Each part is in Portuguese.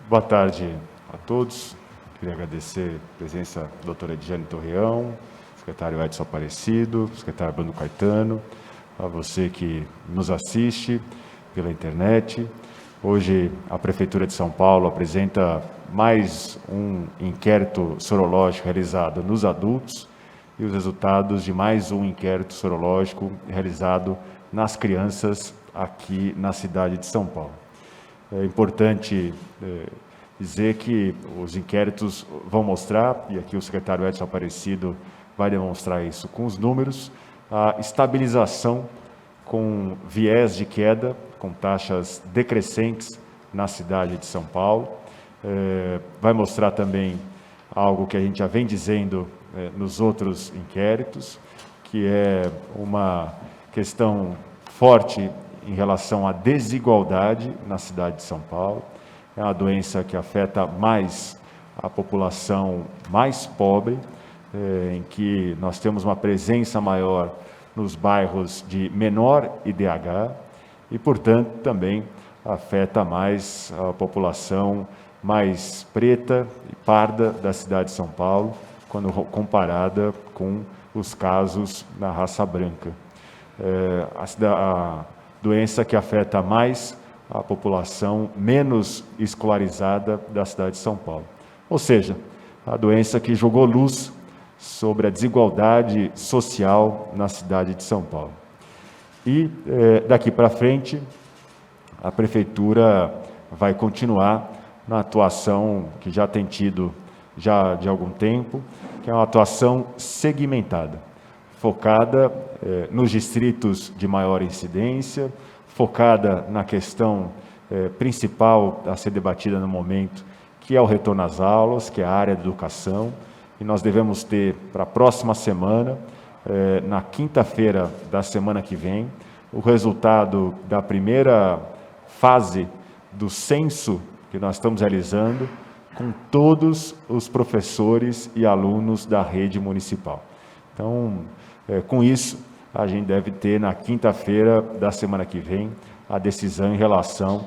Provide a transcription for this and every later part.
Boa tarde a todos. Queria agradecer a presença da doutora Ediane Torreão, secretário Edson Aparecido, secretário Bruno Caetano, a você que nos assiste pela internet. Hoje, a Prefeitura de São Paulo apresenta mais um inquérito sorológico realizado nos adultos e os resultados de mais um inquérito sorológico realizado nas crianças aqui na cidade de São Paulo. É importante dizer que os inquéritos vão mostrar, e aqui o secretário Edson Aparecido vai demonstrar isso com os números, a estabilização com viés de queda, com taxas decrescentes na cidade de São Paulo. Vai mostrar também algo que a gente já vem dizendo nos outros inquéritos, que é uma questão forte em relação à desigualdade na cidade de São Paulo. É uma doença que afeta mais a população mais pobre, em que nós temos uma presença maior nos bairros de menor IDH e, portanto, também afeta mais a população mais preta e parda da cidade de São Paulo, quando comparada com os casos na raça branca. A doença que afeta mais a população menos escolarizada da cidade de São Paulo. Ou seja, a doença que jogou luz sobre a desigualdade social na cidade de São Paulo. E daqui para frente, a Prefeitura vai continuar na atuação que já tem tido já de algum tempo, que é uma atuação segmentada, focada nos distritos de maior incidência, focada na questão principal a ser debatida no momento, que é o retorno às aulas, que é a área de educação, e nós devemos ter para a próxima semana, na quinta-feira da semana que vem, o resultado da primeira fase do censo que nós estamos realizando com todos os professores e alunos da rede municipal. Então, com isso, a gente deve ter na quinta-feira da semana que vem a decisão em relação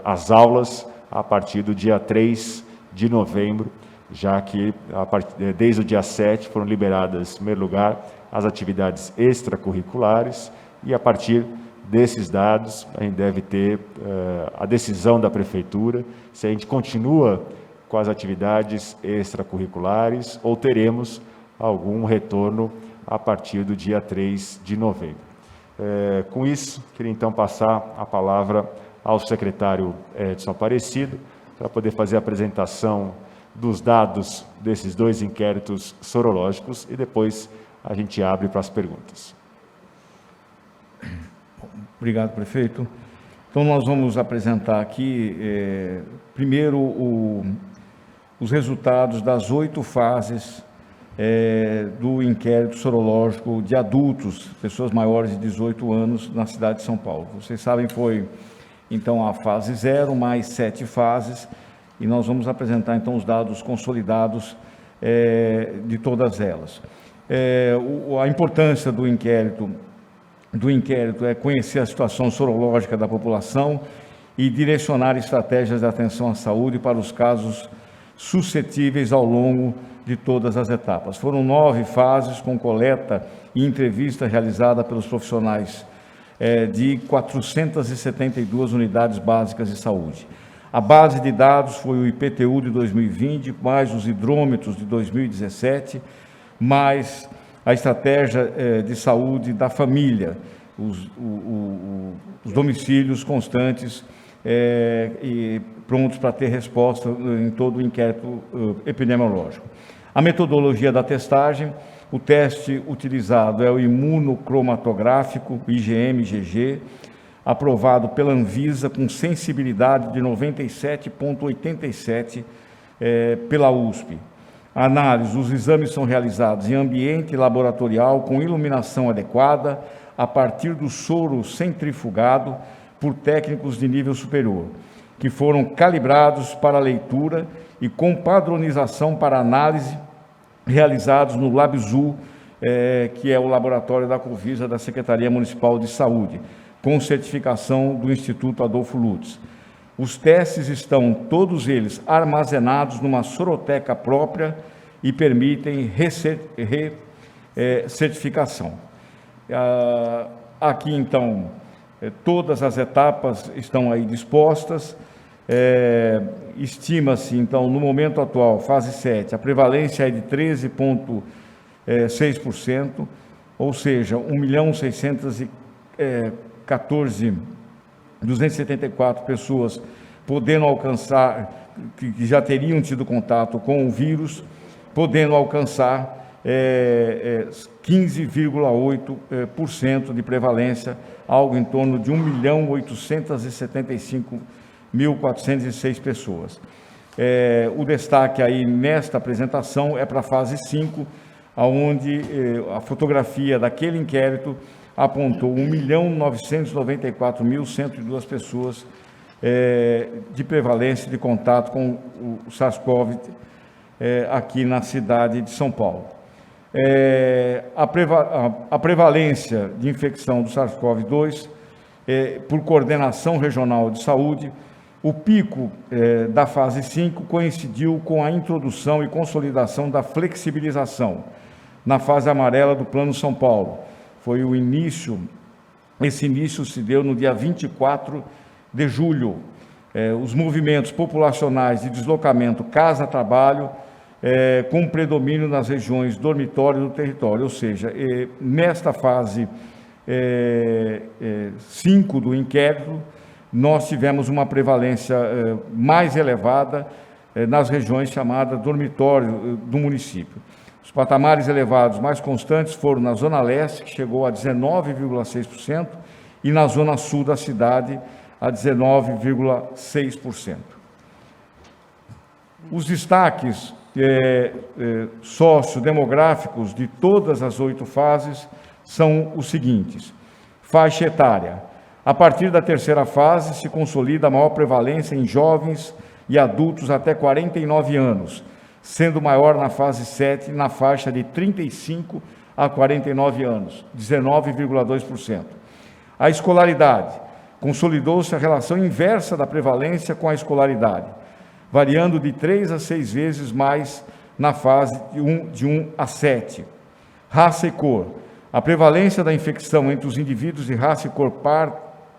às aulas a partir do dia 3 de novembro, já que desde o dia 7 foram liberadas, em primeiro lugar, as atividades extracurriculares e a partir desses dados a gente deve ter a decisão da Prefeitura se a gente continua com as atividades extracurriculares ou teremos algum retorno a partir do dia 3 de novembro. Com isso, queria então passar a palavra ao secretário Edson Aparecido, para poder fazer a apresentação dos dados desses dois inquéritos sorológicos e depois a gente abre para as perguntas. Obrigado, prefeito. Então, nós vamos apresentar aqui, primeiro, os resultados das 8 fases do inquérito sorológico de adultos, pessoas maiores de 18 anos, na cidade de São Paulo. Vocês sabem, foi, então, a fase 0, mais 7 fases, e nós vamos apresentar, então, os dados consolidados de todas elas. A importância do inquérito é conhecer a situação sorológica da população e direcionar estratégias de atenção à saúde para os casos suscetíveis ao longo de todas as etapas. Foram 9 fases com coleta e entrevista realizada pelos profissionais de 472 unidades básicas de saúde. A base de dados foi o IPTU de 2020, mais os hidrômetros de 2017, mais a estratégia de saúde da família, os domicílios constantes e prontos para ter resposta em todo o inquérito epidemiológico. A metodologia da testagem, o teste utilizado é o imunocromatográfico IgM-IgG, aprovado pela Anvisa com sensibilidade de 97,87 pela USP. A análise, os exames são realizados em ambiente laboratorial com iluminação adequada, a partir do soro centrifugado por técnicos de nível superior, que foram calibrados para leitura e com padronização para análise, realizados no LabZul, que é o laboratório da Covisa da Secretaria Municipal de Saúde, com certificação do Instituto Adolfo Lutz. Os testes estão, todos eles, armazenados numa soroteca própria e permitem certificação. Aqui, então, todas as etapas estão aí dispostas. Estima-se, então, no momento atual, fase 7, a prevalência é de 13,6%, ou seja, 1.614.274 pessoas podendo alcançar, que já teriam tido contato com o vírus, podendo alcançar 15,8% de prevalência, algo em torno de 1.875.406 pessoas. O destaque aí nesta apresentação é para a fase 5, onde a fotografia daquele inquérito apontou 1.994.102 pessoas de prevalência de contato com o SARS-CoV aqui na cidade de São Paulo. A prevalência de infecção do SARS-CoV-2, por coordenação regional de saúde, o pico da fase 5 coincidiu com a introdução e consolidação da flexibilização na fase amarela do Plano São Paulo. Foi o início, esse início se deu no dia 24 de julho. Os movimentos populacionais de deslocamento casa-trabalho, com predomínio nas regiões dormitório do território, ou seja, nesta fase 5 do inquérito, nós tivemos uma prevalência mais elevada nas regiões chamadas dormitório do município. Os patamares elevados mais constantes foram na Zona Leste, que chegou a 19,6%, e na Zona Sul da cidade, a 19,6%. Os destaques sociodemográficos de todas as 8 fases são os seguintes. Faixa etária. A partir da terceira fase, se consolida a maior prevalência em jovens e adultos até 49 anos, sendo maior na fase 7, na faixa de 35 a 49 anos, 19,2%. A escolaridade. Consolidou-se a relação inversa da prevalência com a escolaridade, variando de 3 a 6 vezes mais na fase de 1 a 7. Raça e cor. A prevalência da infecção entre os indivíduos de raça e cor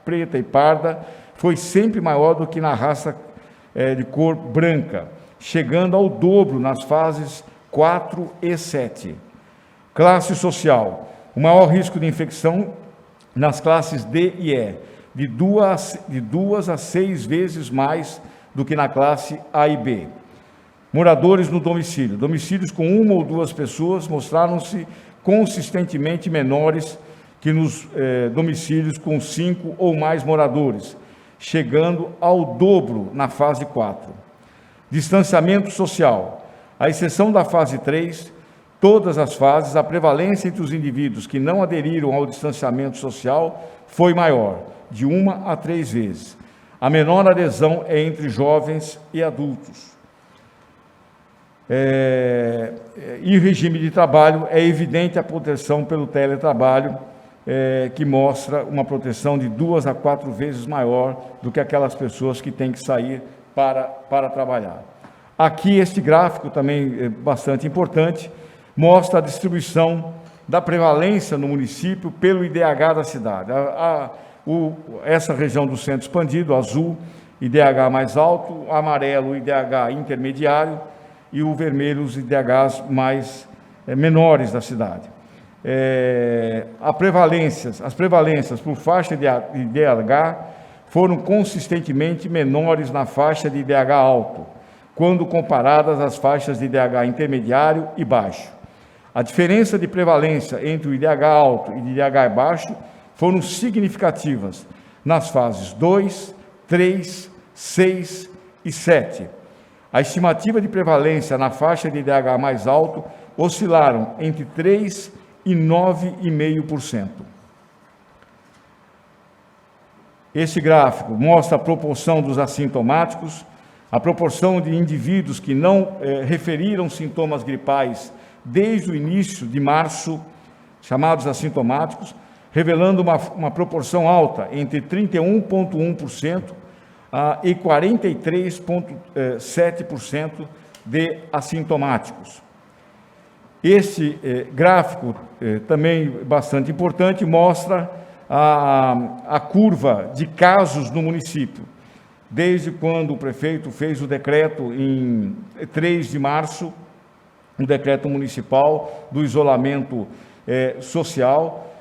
preta e parda foi sempre maior do que na raça de cor branca, chegando ao dobro nas fases 4 e 7. Classe social. O maior risco de infecção nas classes D e E, de 2 a 6 vezes mais do que na classe A e B. Moradores no domicílio. Domicílios com 1 ou 2 pessoas mostraram-se consistentemente menores que nos domicílios com 5 ou mais moradores, chegando ao dobro na fase 4. Distanciamento social. À exceção da fase 3, todas as fases, a prevalência entre os indivíduos que não aderiram ao distanciamento social foi maior, de 1 a 3 vezes. A menor adesão é entre jovens e adultos. E o regime de trabalho, é evidente a proteção pelo teletrabalho, que mostra uma proteção de 2 a 4 vezes maior do que aquelas pessoas que têm que sair para trabalhar. Aqui, este gráfico também é bastante importante, mostra a distribuição da prevalência no município pelo IDH da cidade. Essa região do centro expandido, azul, IDH mais alto, amarelo, IDH intermediário, e o vermelho, os IDHs menores da cidade. As prevalências por faixa de IDH foram consistentemente menores na faixa de IDH alto, quando comparadas às faixas de IDH intermediário e baixo. A diferença de prevalência entre o IDH alto e o IDH baixo foram significativas nas fases 2, 3, 6 e 7. A estimativa de prevalência na faixa de IDH mais alto oscilaram entre 3% e 9,5%. Este gráfico mostra a proporção dos assintomáticos, a proporção de indivíduos que não referiram sintomas gripais desde o início de março, chamados assintomáticos, revelando uma proporção alta, entre 31,1% e 43,7% de assintomáticos. Esse gráfico, também bastante importante, mostra a curva de casos no município. Desde quando o prefeito fez o decreto em 3 de março, o decreto municipal do isolamento social,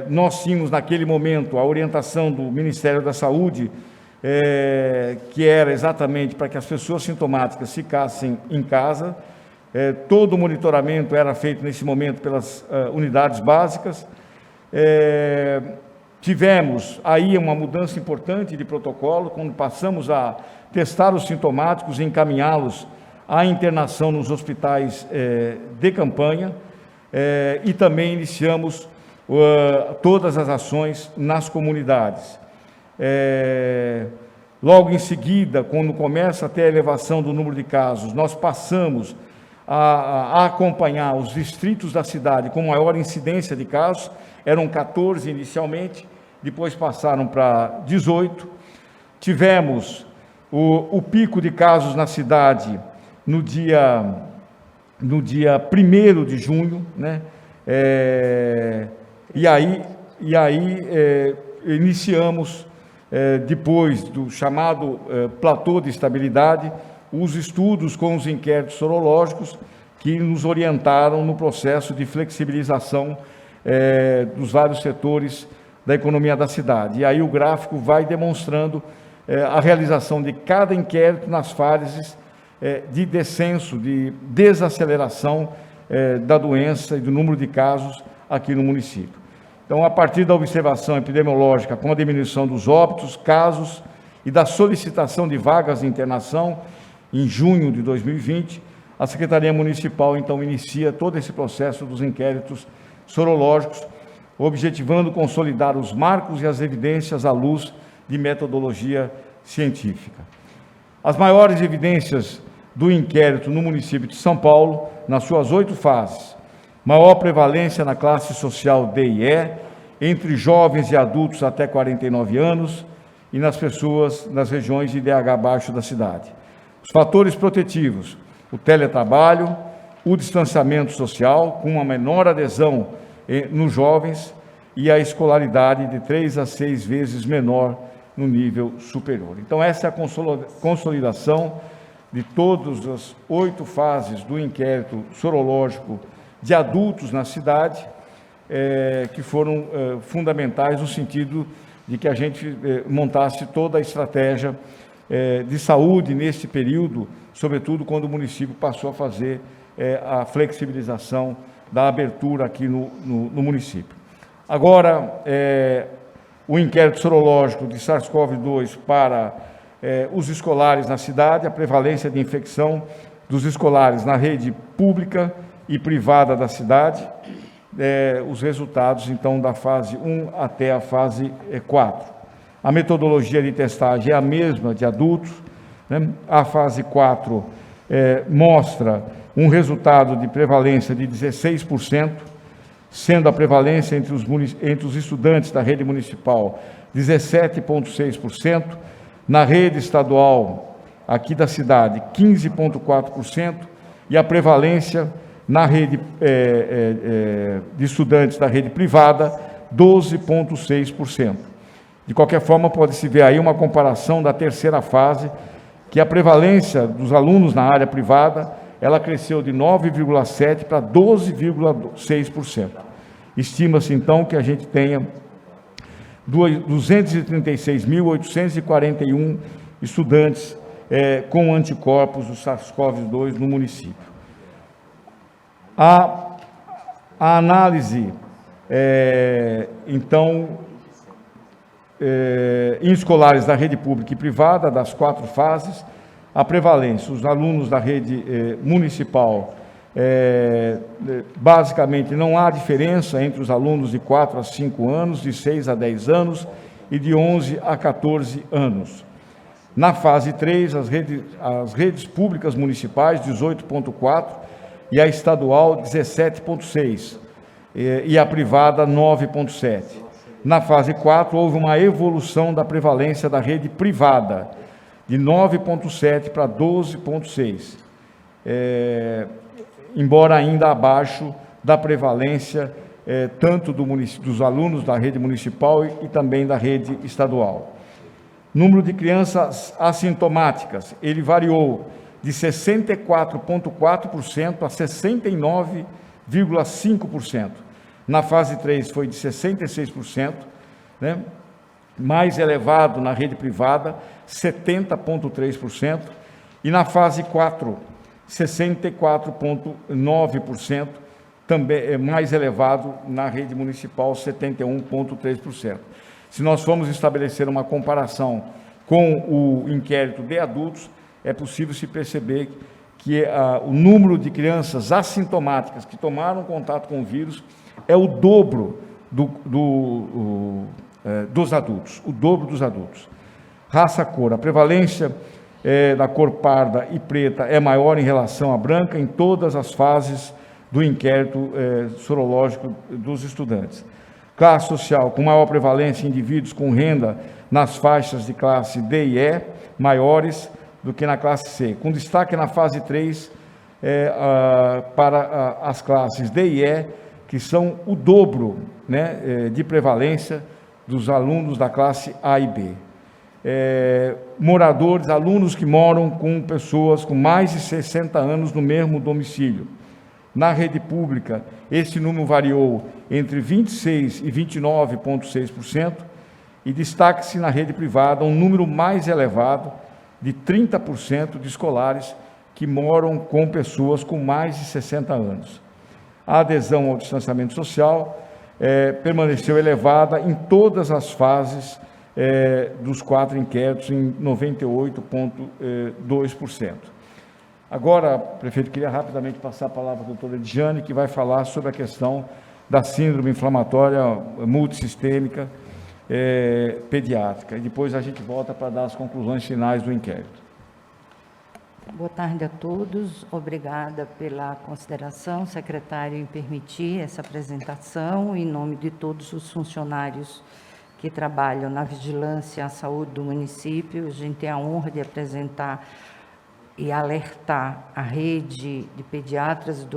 nós tínhamos naquele momento a orientação do Ministério da Saúde, que era exatamente para que as pessoas sintomáticas ficassem em casa. Todo o monitoramento era feito nesse momento pelas unidades básicas. Tivemos aí uma mudança importante de protocolo, quando passamos a testar os sintomáticos e encaminhá-los à internação nos hospitais de campanha, e também iniciamos todas as ações nas comunidades. Logo em seguida, quando começa a ter a elevação do número de casos, nós passamos a acompanhar os distritos da cidade com maior incidência de casos. Eram 14 inicialmente, depois passaram para 18. Tivemos o pico de casos na cidade no dia 1º de junho, né? E aí iniciamos, depois do chamado platô de estabilidade, os estudos com os inquéritos sorológicos que nos orientaram no processo de flexibilização dos vários setores da economia da cidade. E aí o gráfico vai demonstrando a realização de cada inquérito nas fases de descenso, de desaceleração da doença e do número de casos aqui no município. Então, a partir da observação epidemiológica com a diminuição dos óbitos, casos e da solicitação de vagas de internação, em junho de 2020, a Secretaria Municipal, então, inicia todo esse processo dos inquéritos sorológicos, objetivando consolidar os marcos e as evidências à luz de metodologia científica. As maiores evidências do inquérito no município de São Paulo, nas suas 8 fases: maior prevalência na classe social D e E, entre jovens e adultos até 49 anos e nas pessoas nas regiões de IDH baixo da cidade. Os fatores protetivos: o teletrabalho, o distanciamento social, com uma menor adesão nos jovens, e a escolaridade de 3 a 6 vezes menor no nível superior. Então, essa é a consolidação de todas as 8 fases do inquérito sorológico de adultos na cidade, que foram fundamentais no sentido de que a gente montasse toda a estratégia de saúde neste período, sobretudo quando o município passou a fazer a flexibilização da abertura aqui no município. Agora, o inquérito sorológico de SARS-CoV-2 para os escolares na cidade, a prevalência de infecção dos escolares na rede pública e privada da cidade, os resultados, então, da fase 1 até a fase 4. A metodologia de testagem é a mesma de adultos, né? A fase 4 mostra um resultado de prevalência de 16%, sendo a prevalência entre os estudantes da rede municipal 17,6%, na rede estadual aqui da cidade 15,4%, e a prevalência na rede de estudantes da rede privada 12,6%. De qualquer forma, pode-se ver aí uma comparação da terceira fase, que a prevalência dos alunos na área privada, ela cresceu de 9,7% para 12,6%. Estima-se, então, que a gente tenha 236.841 estudantes com anticorpos do SARS-CoV-2 no município. A análise, então, em escolares da rede pública e privada, das 4 fases, a prevalência, os alunos da rede municipal, basicamente não há diferença entre os alunos de 4 a 5 anos, de 6 a 10 anos e de 11 a 14 anos. Na fase 3, as redes públicas municipais, 18,4%, e a estadual, 17,6%, e a privada, 9,7%. Na fase 4, houve uma evolução da prevalência da rede privada, de 9,7 para 12,6, embora ainda abaixo da prevalência tanto dos alunos da rede municipal e também da rede estadual. Número de crianças assintomáticas, ele variou de 64,4% a 69,5%. Na fase 3 foi de 66%, né? Mais elevado na rede privada, 70,3%, e na fase 4, 64,9%, também é mais elevado na rede municipal, 71,3%. Se nós formos estabelecer uma comparação com o inquérito de adultos, é possível se perceber que o número de crianças assintomáticas que tomaram contato com o vírus é o dobro dos adultos, o dobro dos adultos. Raça, cor, a prevalência da cor parda e preta é maior em relação à branca em todas as fases do inquérito sorológico dos estudantes. Classe social, com maior prevalência, indivíduos com renda nas faixas de classe D e E, maiores do que na classe C, com destaque na fase 3 para as classes D e E, que são o dobro, né, de prevalência dos alunos da classe A e B. Moradores, alunos que moram com pessoas com mais de 60 anos no mesmo domicílio. Na rede pública, esse número variou entre 26% e 29,6%, e destaque-se na rede privada um número mais elevado, de 30% de escolares que moram com pessoas com mais de 60 anos. A adesão ao distanciamento social permaneceu elevada em todas as fases dos 4 inquéritos, em 98,2%. Agora, prefeito, queria rapidamente passar a palavra à doutora Ediane, que vai falar sobre a questão da síndrome inflamatória multissistêmica pediátrica. E depois a gente volta para dar as conclusões finais do inquérito. Boa tarde a todos. Obrigada pela consideração, secretário, em permitir essa apresentação. Em nome de todos os funcionários que trabalham na vigilância à saúde do município, a gente tem a honra de apresentar e alertar a rede de pediatras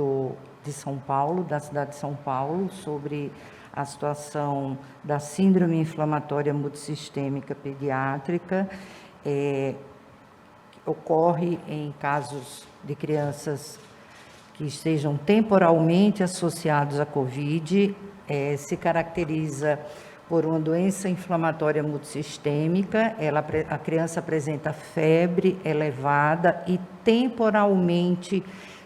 de São Paulo, da cidade de São Paulo, sobre a situação da síndrome inflamatória multissistêmica pediátrica. Ocorre em casos de crianças que estejam temporalmente associados à Covid, se caracteriza por uma doença inflamatória multissistêmica, a criança apresenta febre elevada e temporalmente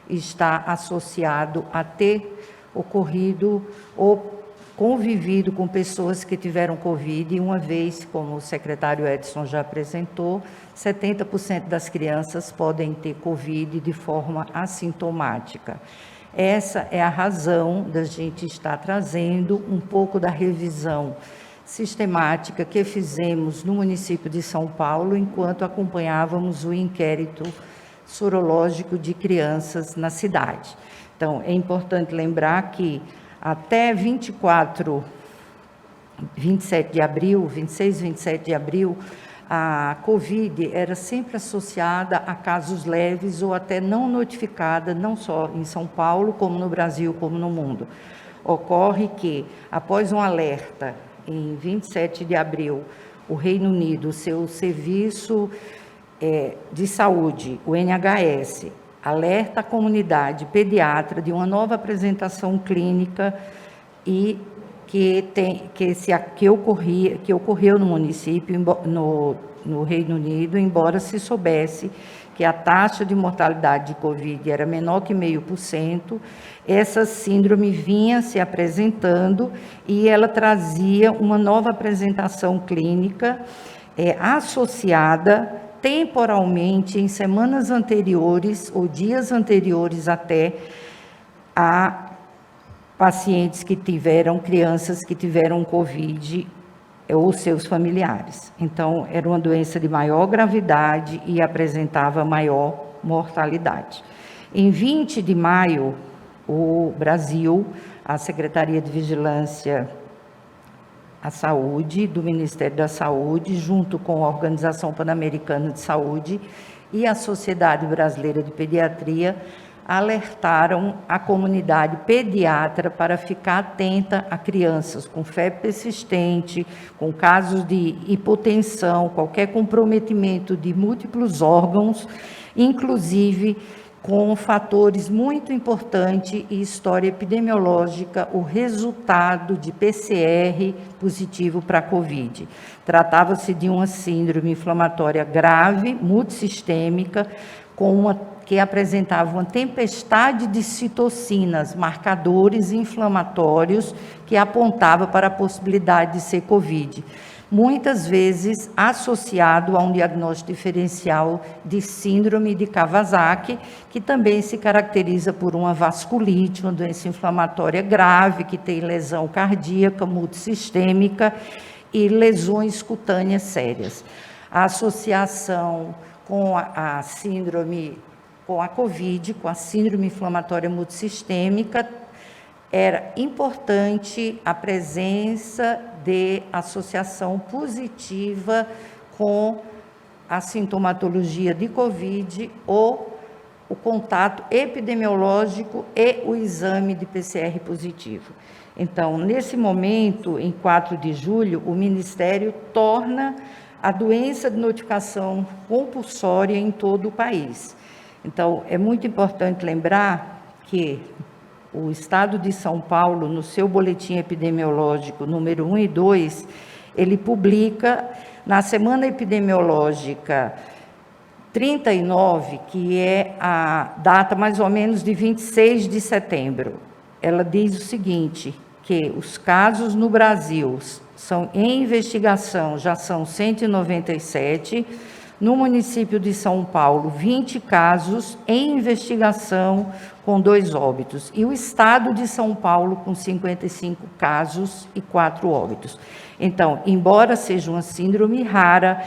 está associado a ter ocorrido ou convivido com pessoas que tiveram Covid, e uma vez, como o secretário Edson já apresentou, 70% das crianças podem ter Covid de forma assintomática. Essa é a razão da gente estar trazendo um pouco da revisão sistemática que fizemos no município de São Paulo, enquanto acompanhávamos o inquérito sorológico de crianças na cidade. Então, é importante lembrar que até 26, 27 de abril, a Covid era sempre associada a casos leves ou até não notificada, não só em São Paulo, como no Brasil, como no mundo. Ocorre que, após um alerta, em 27 de abril, o Reino Unido, o seu serviço de saúde, o NHS, alerta a comunidade pediatra de uma nova apresentação clínica e que ocorreu no município, no Reino Unido, embora se soubesse que a taxa de mortalidade de Covid era menor que 0,5%, essa síndrome vinha se apresentando e ela trazia uma nova apresentação clínica associada temporalmente em semanas anteriores ou dias anteriores até a pacientes que tiveram, crianças que tiveram Covid ou seus familiares. Então, era uma doença de maior gravidade e apresentava maior mortalidade. Em 20 de maio, o Brasil, a Secretaria de Vigilância à Saúde, do Ministério da Saúde, junto com a Organização Pan-Americana de Saúde e a Sociedade Brasileira de Pediatria, alertaram a comunidade pediatra para ficar atenta a crianças com febre persistente, com casos de hipotensão, qualquer comprometimento de múltiplos órgãos, inclusive com fatores muito importantes e história epidemiológica, o resultado de PCR positivo para a COVID. Tratava-se de uma síndrome inflamatória grave, multissistêmica, que apresentava uma tempestade de citocinas, marcadores inflamatórios, que apontava para a possibilidade de ser COVID. Muitas vezes associado a um diagnóstico diferencial de síndrome de Kawasaki, que também se caracteriza por uma vasculite, uma doença inflamatória grave, que tem lesão cardíaca, multissistêmica e lesões cutâneas sérias. A associação com a síndrome, com a COVID, com a síndrome inflamatória multissistêmica, era importante a presença de associação positiva com a sintomatologia de COVID ou o contato epidemiológico e o exame de PCR positivo. Então, nesse momento, em 4 de julho, o Ministério torna a doença de notificação compulsória em todo o país. Então, é muito importante lembrar que o Estado de São Paulo, no seu boletim epidemiológico número 1 e 2, ele publica na semana epidemiológica 39, que é a data mais ou menos de 26 de setembro. Ela diz o seguinte, que os casos no Brasil são em investigação, já são 197, no município de São Paulo, 20 casos em investigação com 2 óbitos. E o estado de São Paulo com 55 casos e 4 óbitos. Então, embora seja uma síndrome rara,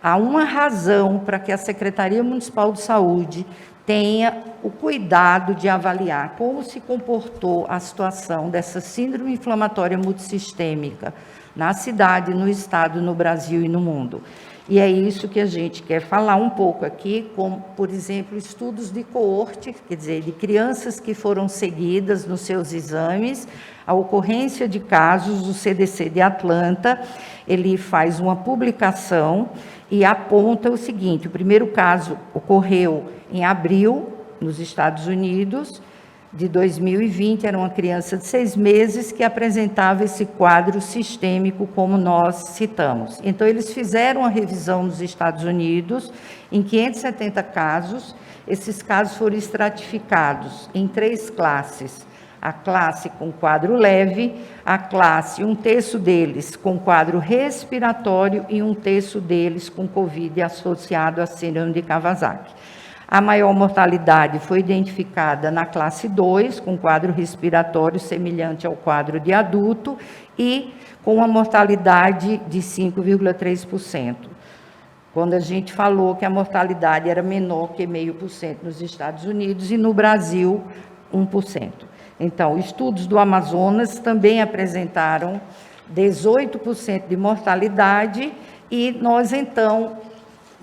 há uma razão para que a Secretaria Municipal de Saúde tenha o cuidado de avaliar como se comportou a situação dessa síndrome inflamatória multissistêmica na cidade, no estado, no Brasil e no mundo. E é isso que a gente quer falar um pouco aqui, como, por exemplo, estudos de coorte, quer dizer, de crianças que foram seguidas nos seus exames, a ocorrência de casos, o CDC de Atlanta, ele faz uma publicação e aponta o seguinte: o primeiro caso ocorreu em abril, nos Estados Unidos, de 2020, era uma criança de 6 meses que apresentava esse quadro sistêmico, como nós citamos. Então, eles fizeram a revisão nos Estados Unidos, em 570 casos. Esses casos foram estratificados em 3 classes. A classe com quadro leve, a classe, 1/3 deles com quadro respiratório e 1/3 deles com COVID associado à síndrome de Kawasaki. A maior mortalidade foi identificada na classe 2, com quadro respiratório semelhante ao quadro de adulto e com uma mortalidade de 5,3%. Quando a gente falou que a mortalidade era menor que 0,5% nos Estados Unidos e no Brasil 1%. Então, estudos do Amazonas também apresentaram 18% de mortalidade e nós, então,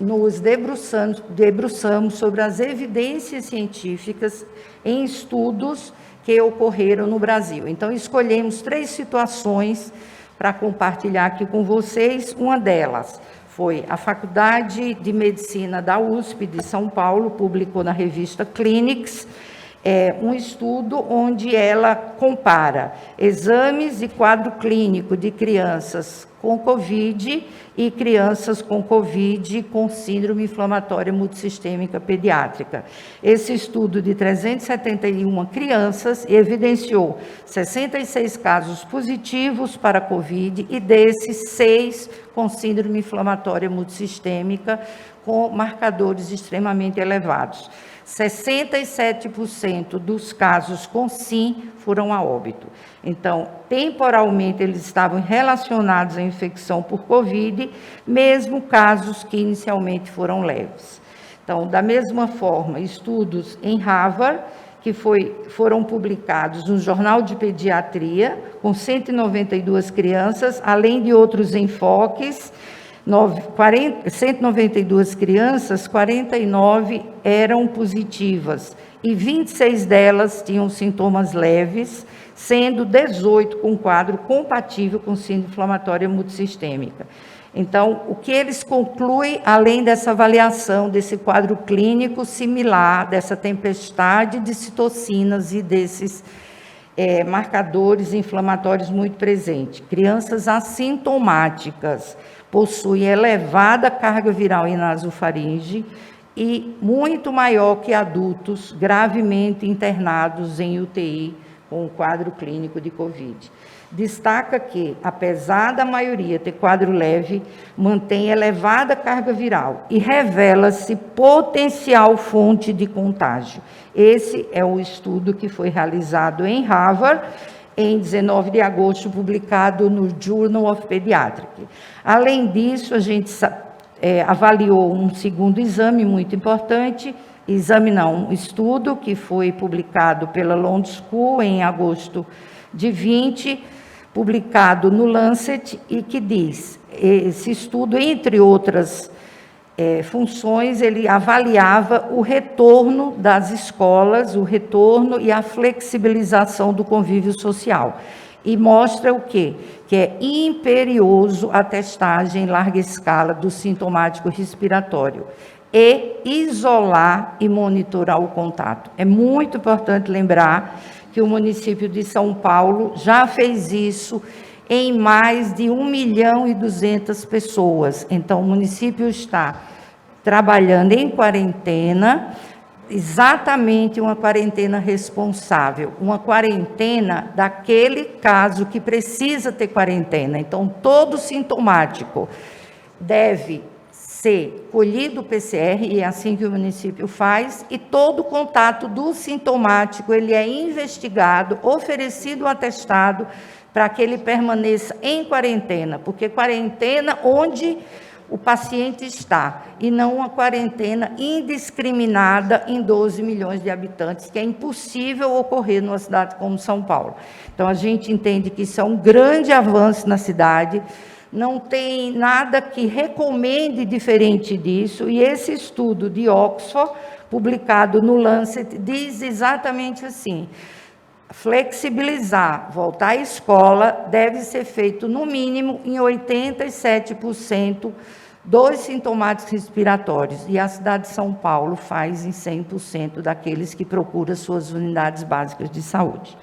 nos debruçamos sobre as evidências científicas em estudos que ocorreram no Brasil. Então, escolhemos 3 situações para compartilhar aqui com vocês. Uma delas foi a Faculdade de Medicina da USP de São Paulo, publicou na revista Clinics, um estudo onde ela compara exames e quadro clínico de crianças com COVID e crianças com COVID com síndrome inflamatória multissistêmica pediátrica. Esse estudo de 371 crianças evidenciou 66 casos positivos para COVID e desses 6 com síndrome inflamatória multissistêmica com marcadores extremamente elevados. 67% dos casos com SIM foram a óbito. Então, temporalmente, eles estavam relacionados à infecção por COVID, mesmo casos que inicialmente foram leves. Então, da mesma forma, estudos em Harvard, que foram publicados no Jornal de Pediatria, com 192 crianças, além de outros enfoques. 192 crianças, 49 eram positivas e 26 delas tinham sintomas leves, sendo 18 com quadro compatível com síndrome inflamatória multissistêmica. Então, o que eles concluem, além dessa avaliação desse quadro clínico similar, dessa tempestade de citocinas e desses marcadores inflamatórios muito presentes? Crianças assintomáticas possuem elevada carga viral em nasofaringe e muito maior que adultos gravemente internados em UTI com o quadro clínico de Covid. Destaca que, apesar da maioria ter quadro leve, mantém elevada carga viral e revela-se potencial fonte de contágio. Esse é o estudo que foi realizado em Harvard, em 19 de agosto, publicado no Journal of Pediatrics. Além disso, a gente avaliou um segundo exame muito importante, um estudo que foi publicado pela London School em agosto de 20, publicado no Lancet, e que diz, esse estudo, entre outras funções, ele avaliava o retorno das escolas, o retorno e a flexibilização do convívio social. E mostra o quê? Que é imperioso a testagem em larga escala do sintomático respiratório e isolar e monitorar o contato. É muito importante lembrar que o município de São Paulo já fez isso em mais de 1.200.000 pessoas. Então, o município está trabalhando em quarentena, exatamente uma quarentena responsável, uma quarentena daquele caso que precisa ter quarentena. Então, todo sintomático deve ser colhido o PCR, e é assim que o município faz, e todo contato do sintomático, ele é investigado, oferecido o atestado, para que ele permaneça em quarentena, porque quarentena onde o paciente está, e não uma quarentena indiscriminada em 12 milhões de habitantes, que é impossível ocorrer numa cidade como São Paulo. Então, a gente entende que isso é um grande avanço na cidade, não tem nada que recomende diferente disso, e esse estudo de Oxford, publicado no Lancet, diz exatamente assim: flexibilizar, voltar à escola, deve ser feito no mínimo em 87% dos sintomáticos respiratórios, e a cidade de São Paulo faz em 100% daqueles que procuram suas unidades básicas de saúde.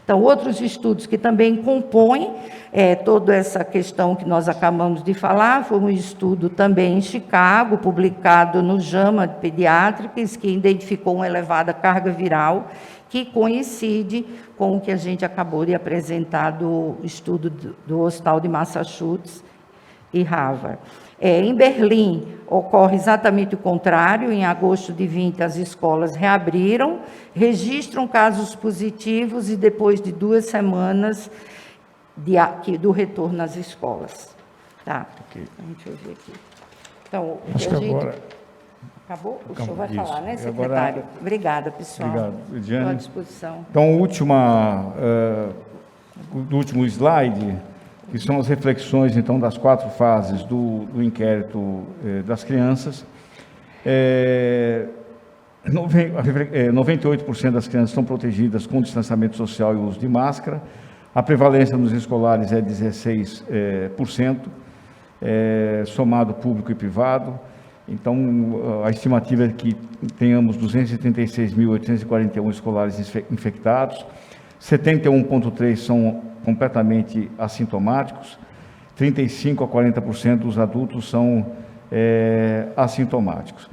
Então, outros estudos que também compõem toda essa questão que nós acabamos de falar, foi um estudo também em Chicago, publicado no JAMA Pediatrics, que identificou uma elevada carga viral, que coincide com o que a gente acabou de apresentar do estudo do Hospital de Massachusetts e Harvard. Em Berlim, ocorre exatamente o contrário. Em agosto de 20, as escolas reabriram, registram casos positivos, e depois de 2 semanas do retorno às escolas. Tá? Okay. Deixa eu ver aqui. Então, acho que agora... Acabou? O senhor vai falar, né, secretário? Obrigada, pessoal. Obrigado, Lidiane. Estou à disposição. Então, do último slide, que são as reflexões, então, das 4 fases do inquérito das crianças. 98% das crianças estão protegidas com distanciamento social e uso de máscara. A prevalência nos escolares é 16%, somado público e privado. Então, a estimativa é que tenhamos 236.841 escolares infectados, 71,3% são completamente assintomáticos, 35% a 40% dos adultos são assintomáticos.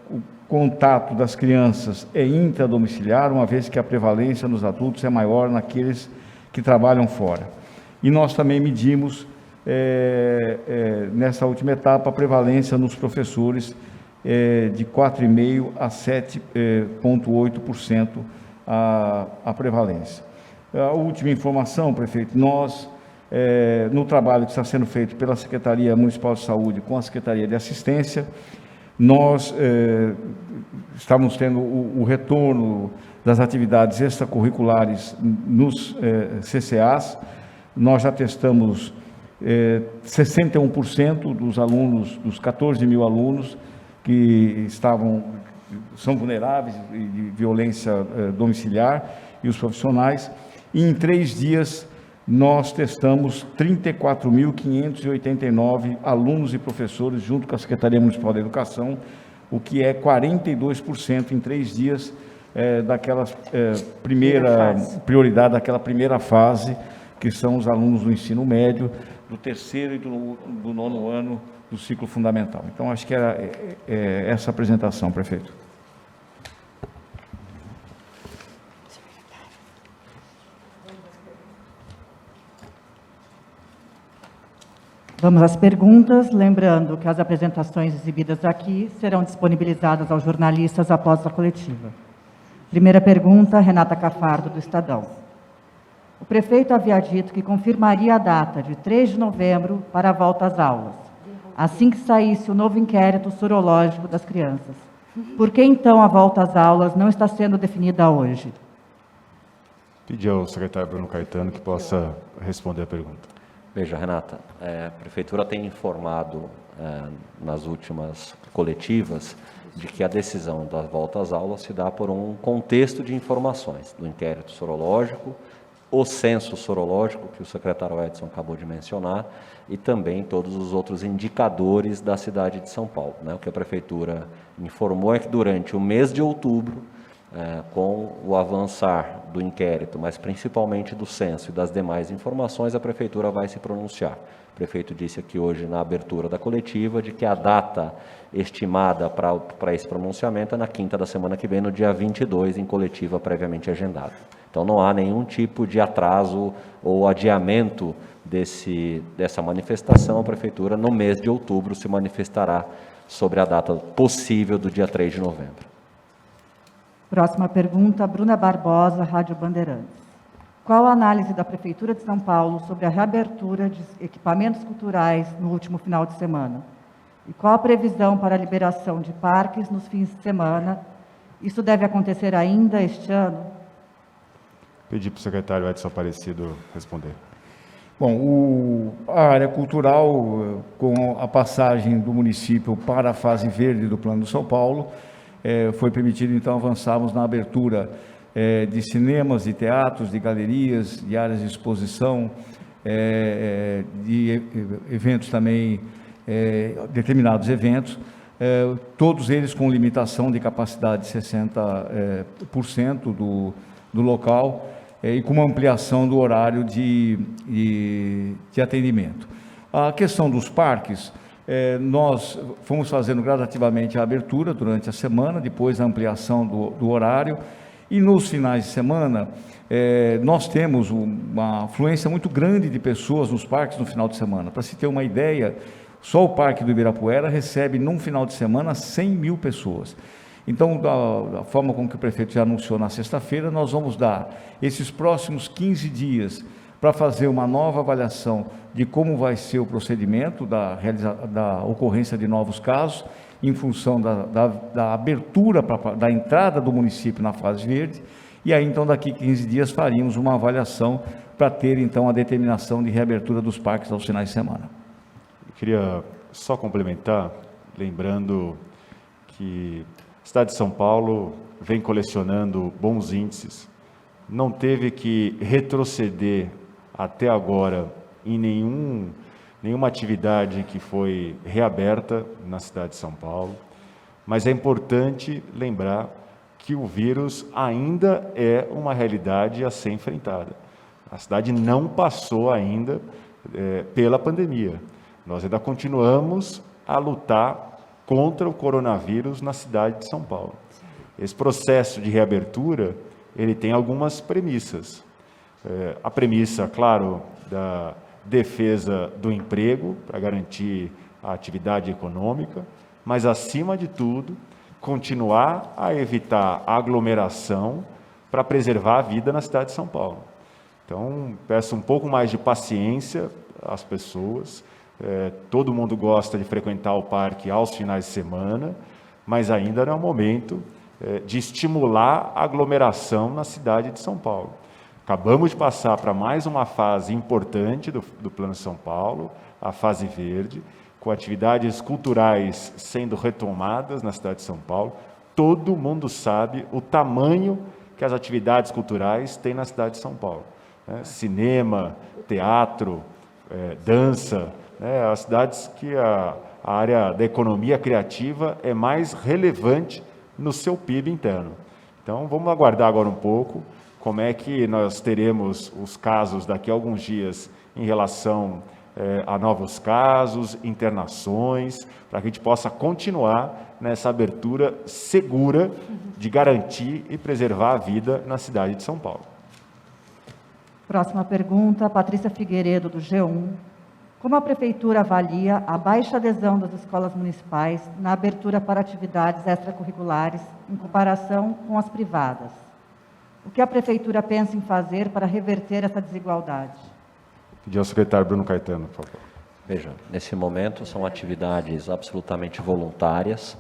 O contato das crianças é intradomiciliar, uma vez que a prevalência nos adultos é maior naqueles que trabalham fora. E nós também medimos, nessa última etapa, a prevalência nos professores de 4,5% a 7,8% a prevalência. A última informação, prefeito, nós, no trabalho que está sendo feito pela Secretaria Municipal de Saúde com a Secretaria de Assistência, nós estamos tendo o retorno das atividades extracurriculares nos CCAs. Nós já testamos 61% dos alunos, dos 14 mil alunos que são vulneráveis de violência domiciliar, e os profissionais, e em 3 dias nós testamos 34.589 alunos e professores junto com a Secretaria Municipal da Educação, o que é 42% em 3 dias daquela primeira prioridade, daquela primeira fase, que são os alunos do ensino médio, do 3º e do 9º ano do ciclo fundamental. Então, acho que era essa apresentação, prefeito. Vamos às perguntas, lembrando que as apresentações exibidas aqui serão disponibilizadas aos jornalistas após a coletiva. Primeira pergunta, Renata Cafardo, do Estadão. O prefeito havia dito que confirmaria a data de 3 de novembro para a volta às aulas, assim que saísse o novo inquérito sorológico das crianças. Por que, então, a volta às aulas não está sendo definida hoje? Pedir ao secretário Bruno Caetano que possa responder a pergunta. Veja, Renata, a Prefeitura tem informado nas últimas coletivas de que a decisão da volta às aulas se dá por um contexto de informações do inquérito sorológico, o censo sorológico, que o secretário Edson acabou de mencionar, e também todos os outros indicadores da cidade de São Paulo, né? O que a Prefeitura informou é que durante o mês de outubro, com o avançar do inquérito, mas principalmente do censo e das demais informações, a Prefeitura vai se pronunciar. O prefeito disse aqui hoje, na abertura da coletiva, de que a data estimada para esse pronunciamento é na quinta da semana que vem, no dia 22, em coletiva previamente agendada. Então, não há nenhum tipo de atraso ou adiamento dessa manifestação. A Prefeitura, no mês de outubro, se manifestará sobre a data possível do dia 3 de novembro. Próxima pergunta, Bruna Barbosa, Rádio Bandeirantes. Qual a análise da Prefeitura de São Paulo sobre a reabertura de equipamentos culturais no último final de semana? E qual a previsão para a liberação de parques nos fins de semana? Isso deve acontecer ainda este ano? Pedir para o secretário Edson Aparecido responder. Bom, a área cultural, com a passagem do município para a fase verde do Plano de São Paulo, foi permitido, então, avançarmos na abertura de cinemas, de teatros, de galerias, de áreas de exposição, de eventos também, determinados eventos, todos eles com limitação de capacidade de 60% do local, e com uma ampliação do horário de atendimento. A questão dos parques, nós fomos fazendo gradativamente a abertura durante a semana, depois a ampliação do horário, e nos finais de semana nós temos uma afluência muito grande de pessoas nos parques no final de semana. Para se ter uma ideia, só o Parque do Ibirapuera recebe num final de semana 100 mil pessoas. Então, da forma como que o prefeito já anunciou na sexta-feira, nós vamos dar esses próximos 15 dias para fazer uma nova avaliação de como vai ser o procedimento da ocorrência de novos casos, em função da abertura, da entrada do município na fase verde, e aí, então, daqui 15 dias faríamos uma avaliação para ter, então, a determinação de reabertura dos parques aos finais de semana. Eu queria só complementar, lembrando que a cidade de São Paulo vem colecionando bons índices, não teve que retroceder até agora em nenhuma atividade que foi reaberta na cidade de São Paulo, mas é importante lembrar que o vírus ainda é uma realidade a ser enfrentada. A cidade não passou ainda pela pandemia. Nós ainda continuamos a lutar contra o coronavírus na cidade de São Paulo. Esse processo de reabertura, ele tem algumas premissas. A premissa, claro, da defesa do emprego, para garantir a atividade econômica, mas, acima de tudo, continuar a evitar a aglomeração para preservar a vida na cidade de São Paulo. Então, peço um pouco mais de paciência às pessoas. Todo mundo gosta de frequentar o parque aos finais de semana, mas ainda não é o momento de estimular a aglomeração na cidade de São Paulo. Acabamos de passar para mais uma fase importante do Plano São Paulo, a fase verde, com atividades culturais sendo retomadas na cidade de São Paulo. Todo mundo sabe o tamanho que as atividades culturais têm na cidade de São Paulo. Cinema, teatro, dança, as cidades que a área da economia criativa é mais relevante no seu PIB interno. Então, vamos aguardar agora um pouco como é que nós teremos os casos daqui a alguns dias em relação a novos casos, internações, para que a gente possa continuar nessa abertura segura de garantir e preservar a vida na cidade de São Paulo. Próxima pergunta, Patrícia Figueiredo, do G1. Como a Prefeitura avalia a baixa adesão das escolas municipais na abertura para atividades extracurriculares em comparação com as privadas? O que a Prefeitura pensa em fazer para reverter essa desigualdade? Pedir ao secretário Bruno Caetano, por favor. Veja, nesse momento são atividades absolutamente voluntárias.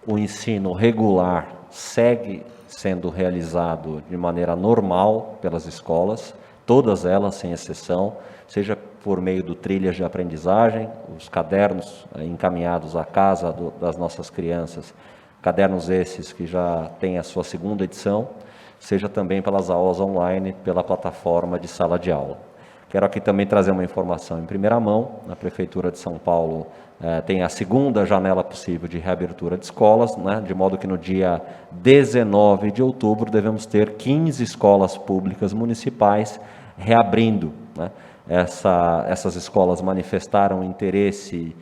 O ensino regular segue sendo realizado de maneira normal pelas escolas, todas elas, sem exceção, seja por meio do trilhas de aprendizagem, os cadernos encaminhados à casa das nossas crianças, cadernos esses que já têm a sua segunda edição, seja também pelas aulas online, pela plataforma de sala de aula. Quero aqui também trazer uma informação em primeira mão. A Prefeitura de São Paulo tem a segunda janela possível de reabertura de escolas, de modo que no dia 19 de outubro devemos ter 15 escolas públicas municipais reabrindo. Essas escolas manifestaram interesse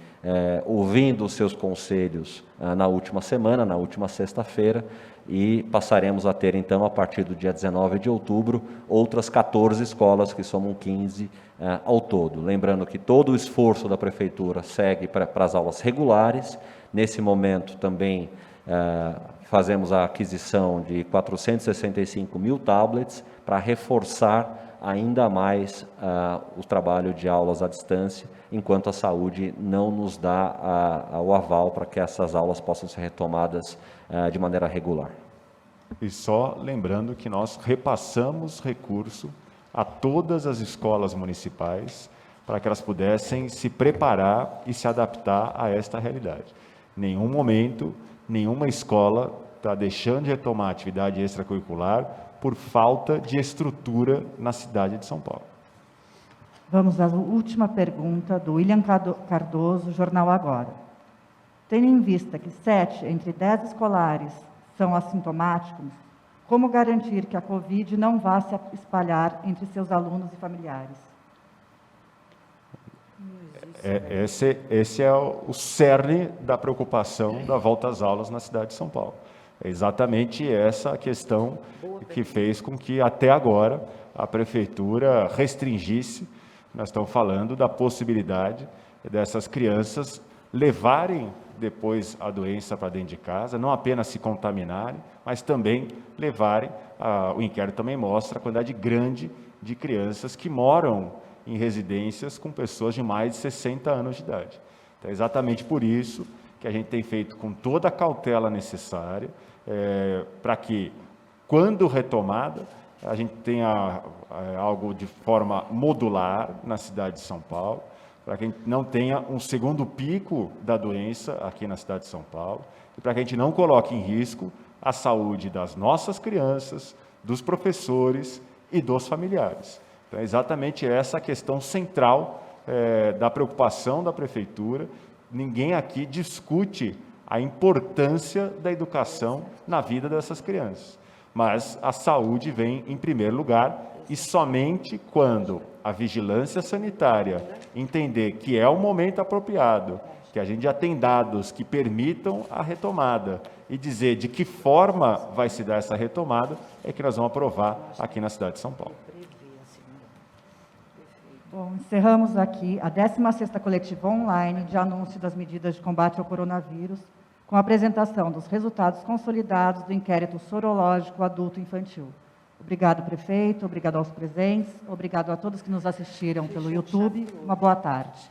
ouvindo os seus conselhos na última semana, na última sexta-feira, e passaremos a ter, então, a partir do dia 19 de outubro, outras 14 escolas, que somam 15 ao todo. Lembrando que todo o esforço da Prefeitura segue para as aulas regulares. Nesse momento, também fazemos a aquisição de 465 mil tablets para reforçar ainda mais o trabalho de aulas à distância, enquanto a saúde não nos dá o aval para que essas aulas possam ser retomadas de maneira regular. E só lembrando que nós repassamos recurso a todas as escolas municipais para que elas pudessem se preparar e se adaptar a esta realidade. Em nenhum momento, nenhuma escola está deixando de retomar a atividade extracurricular por falta de estrutura na cidade de São Paulo. Vamos à última pergunta do William Cardoso, Jornal Agora. Tendo em vista que 7 entre 10 escolares são assintomáticos, como garantir que a Covid não vá se espalhar entre seus alunos e familiares? Esse é o cerne da preocupação da volta às aulas na cidade de São Paulo. É exatamente essa questão que fez com que, até agora, a Prefeitura restringisse. Nós estamos falando da possibilidade dessas crianças levarem depois a doença para dentro de casa, não apenas se contaminarem, mas também levarem, o inquérito também mostra a quantidade grande de crianças que moram em residências com pessoas de mais de 60 anos de idade. Então, é exatamente por isso que a gente tem feito com toda a cautela necessária, para que, quando retomada, a gente tenha algo de forma modular na cidade de São Paulo, para que a gente não tenha um segundo pico da doença aqui na cidade de São Paulo, e para que a gente não coloque em risco a saúde das nossas crianças, dos professores e dos familiares. Então, é exatamente essa a questão central da preocupação da Prefeitura. Ninguém aqui discute a importância da educação na vida dessas crianças, mas a saúde vem em primeiro lugar, e somente quando a vigilância sanitária entender que é o momento apropriado, que a gente já tem dados que permitam a retomada, e dizer de que forma vai se dar essa retomada, é que nós vamos aprovar aqui na cidade de São Paulo. Bom, encerramos aqui a 16ª coletiva online de anúncio das medidas de combate ao coronavírus, com a apresentação dos resultados consolidados do inquérito sorológico adulto-infantil. Obrigado, prefeito, obrigado aos presentes, obrigado a todos que nos assistiram pelo YouTube. Uma boa tarde.